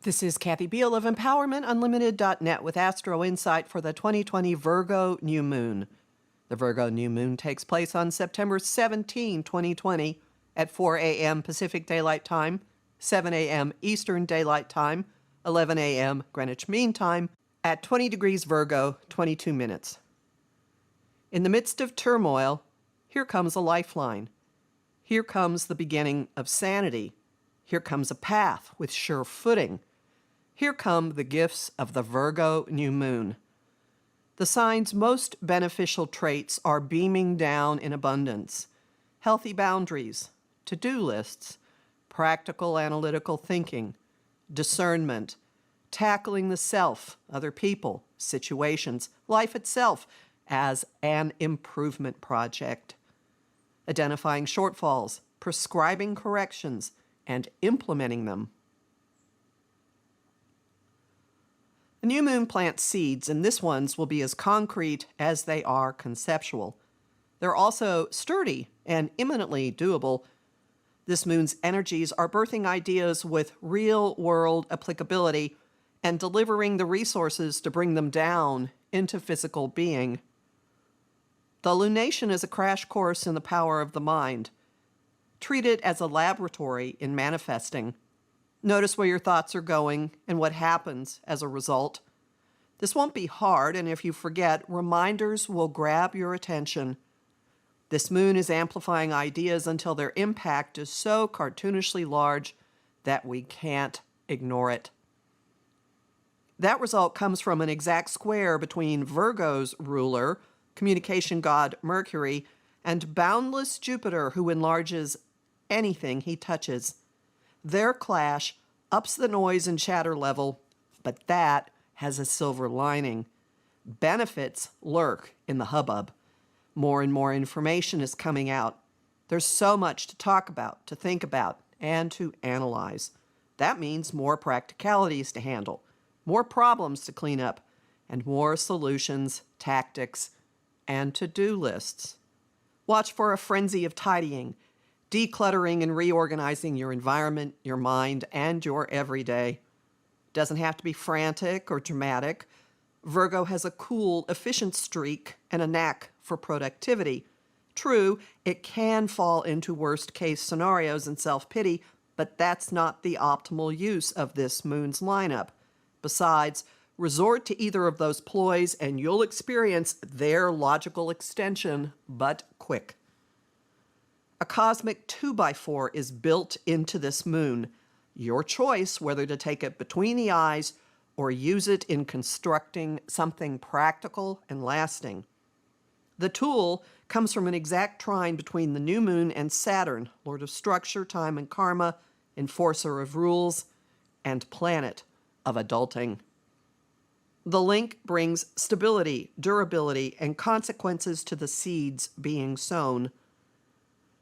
This is Kathy Biehl of EmpowermentUnlimited.net with Astro-Insight for the 2020 Virgo New Moon. The Virgo New Moon takes place on September 17, 2020 at 4 a.m. Pacific Daylight Time, 7 a.m. Eastern Daylight Time, 11 a.m. Greenwich Mean Time, at 20 degrees Virgo, 22 minutes. In the midst of turmoil, here comes a lifeline. Here comes the beginning of sanity. Here comes a path with sure footing. Here come the gifts of the Virgo New Moon. The sign's most beneficial traits are beaming down in abundance, healthy boundaries, to-do lists, practical analytical thinking, discernment, tackling the self, other people, situations, life itself as an improvement project, identifying shortfalls, prescribing corrections, and implementing them. The new moon plants seeds, and this one's will be as concrete as they are conceptual. They're also sturdy and imminently doable. This moon's energies are birthing ideas with real-world applicability and delivering the resources to bring them down into physical being. The lunation is a crash course in the power of the mind. Treat it as a laboratory in manifesting. Notice where your thoughts are going and what happens as a result. This won't be hard, and if you forget, reminders will grab your attention. This moon is amplifying ideas until their impact is so cartoonishly large that we can't ignore it. That result comes from an exact square between Virgo's ruler, communication god Mercury, and boundless Jupiter, who enlarges anything he touches. Their clash ups the noise and chatter level, but that has a silver lining. Benefits lurk in the hubbub. More and more information is coming out. There's so much to talk about, to think about, and to analyze. That means more practicalities to handle, more problems to clean up, and more solutions, tactics, and to-do lists. Watch for a frenzy of tidying, decluttering and reorganizing your environment, your mind, and your everyday. Doesn't have to be frantic or dramatic. Virgo has a cool, efficient streak and a knack for productivity. True, it can fall into worst-case scenarios and self-pity, but that's not the optimal use of this moon's lineup. Besides, resort to either of those ploys and you'll experience their logical extension, but quick. A cosmic 2x4 is built into this moon. Your choice whether to take it between the eyes or use it in constructing something practical and lasting. The tool comes from an exact trine between the new moon and Saturn, lord of structure, time, and karma, enforcer of rules, and planet of adulting. The link brings stability, durability, and consequences to the seeds being sown.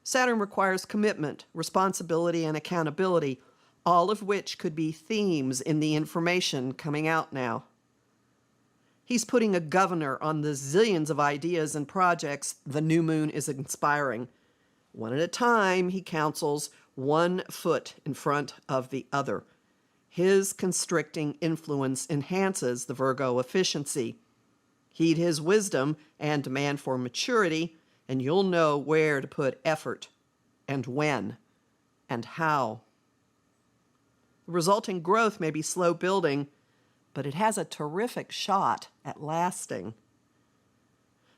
Saturn requires commitment, responsibility, and accountability, all of which could be themes in the information coming out now. He's putting a governor on the zillions of ideas and projects the new moon is inspiring. One at a time, he counsels, 1 foot in front of the other. His constricting influence enhances the Virgo efficiency. Heed his wisdom and demand for maturity, and you'll know where to put effort, and when, and how. The resulting growth may be slow building, but it has a terrific shot at lasting.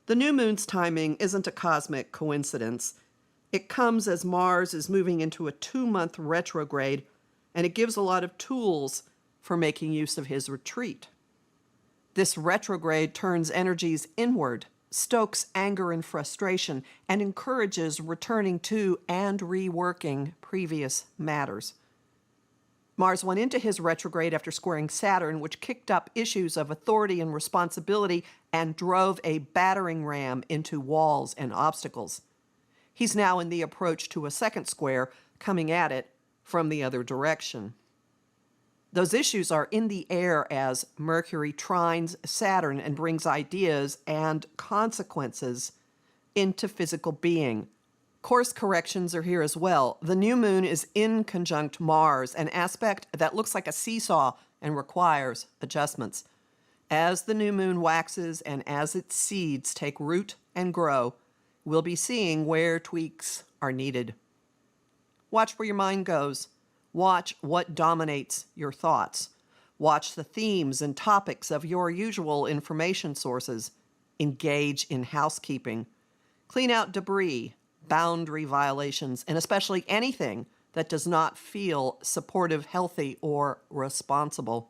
The new moon's timing isn't a cosmic coincidence. It comes as Mars is moving into a 2-month retrograde, and it gives a lot of tools for making use of his retreat. This retrograde turns energies inward, stokes anger and frustration, and encourages returning to and reworking previous matters. Mars went into his retrograde after squaring Saturn, which kicked up issues of authority and responsibility and drove a battering ram into walls and obstacles. He's now in the approach to a second square, coming at it from the other direction. Those issues are in the air as Mercury trines Saturn and brings ideas and consequences into physical being. Course corrections are here as well. The new moon is in conjunct Mars, an aspect that looks like a seesaw and requires adjustments. As the new moon waxes and as its seeds take root and grow, we'll be seeing where tweaks are needed. Watch where your mind goes. Watch what dominates your thoughts. Watch the themes and topics of your usual information sources. Engage in housekeeping. Clean out debris, boundary violations, and especially anything that does not feel supportive, healthy, or responsible.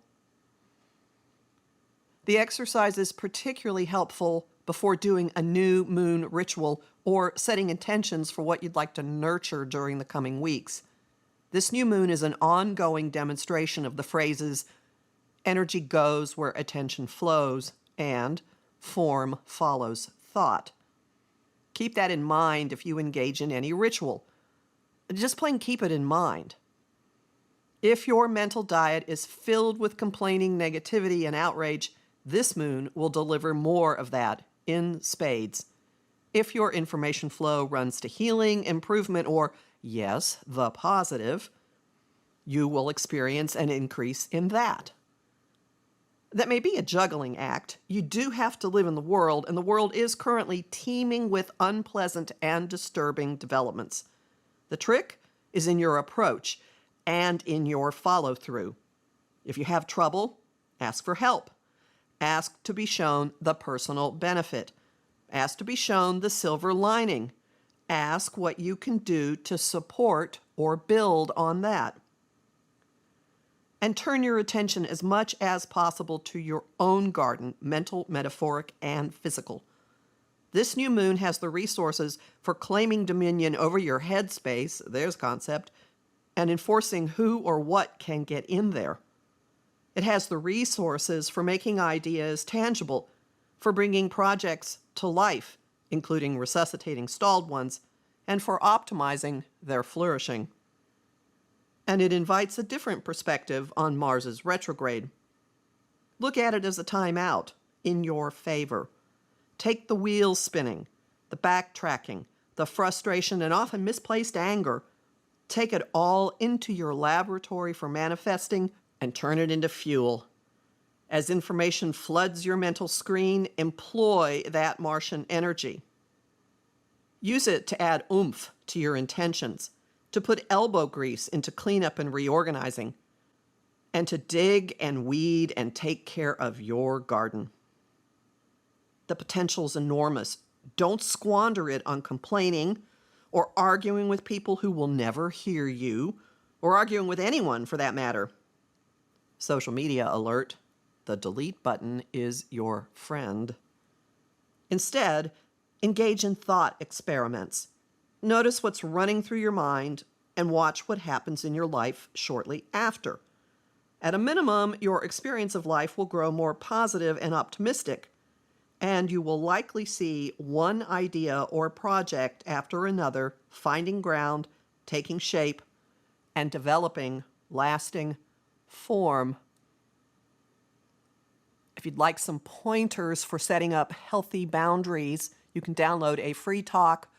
The exercise is particularly helpful before doing a new moon ritual or setting intentions for what you'd like to nurture during the coming weeks. This new moon is an ongoing demonstration of the phrases, energy goes where attention flows, and form follows thought. Keep that in mind if you engage in any ritual. Just plain keep it in mind. If your mental diet is filled with complaining, negativity, and outrage, this moon will deliver more of that in spades. If your information flow runs to healing, improvement, or, yes, the positive, you will experience an increase in that. That may be a juggling act. You do have to live in the world, and the world is currently teeming with unpleasant and disturbing developments. The trick is in your approach and in your follow-through. If you have trouble, ask for help. Ask to be shown the personal benefit. Ask to be shown the silver lining. Ask what you can do to support or build on that. And turn your attention as much as possible to your own garden, mental, metaphoric, and physical. This new moon has the resources for claiming dominion over your headspace, there's concept, and enforcing who or what can get in there. It has the resources for making ideas tangible, for bringing projects to life, including resuscitating stalled ones, and for optimizing their flourishing. And it invites a different perspective on Mars's retrograde. Look at it as a time out, in your favor. Take the wheels spinning, the backtracking, the frustration, and often misplaced anger. Take it all into your laboratory for manifesting and turn it into fuel. As information floods your mental screen, employ that Martian energy. Use it to add oomph to your intentions, to put elbow grease into cleanup and reorganizing, and to dig and weed and take care of your garden. The potential's enormous. Don't squander it on complaining or arguing with people who will never hear you, or arguing with anyone for that matter. Social media alert. The delete button is your friend. Instead, engage in thought experiments. Notice what's running through your mind and watch what happens in your life shortly after. At a minimum, your experience of life will grow more positive and optimistic, and you will likely see one idea or project after another finding ground, taking shape, and developing lasting form. If you'd like some pointers for setting up healthy boundaries, you can download a free talk,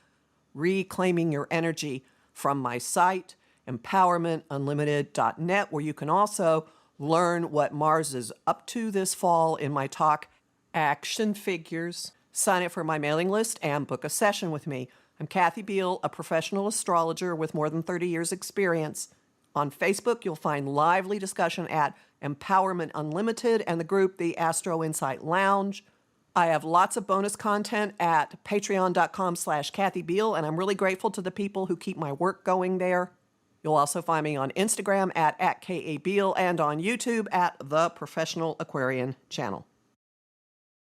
Reclaiming Your Energy, from my site, empowermentunlimited.net, where you can also learn what Mars is up to this fall in my talk, Action Figures. Sign up for my mailing list and book a session with me. I'm Kathy Biehl, a professional astrologer with more than 30 years experience. On Facebook, you'll find lively discussion at Empowerment Unlimited and the group The Astro-Insight Lounge. I have lots of bonus content at patreon.com/Kathy Biehl, and I'm really grateful to the people who keep my work going there. You'll also find me on Instagram at @KABiehl and on YouTube at The Professional Aquarian Channel.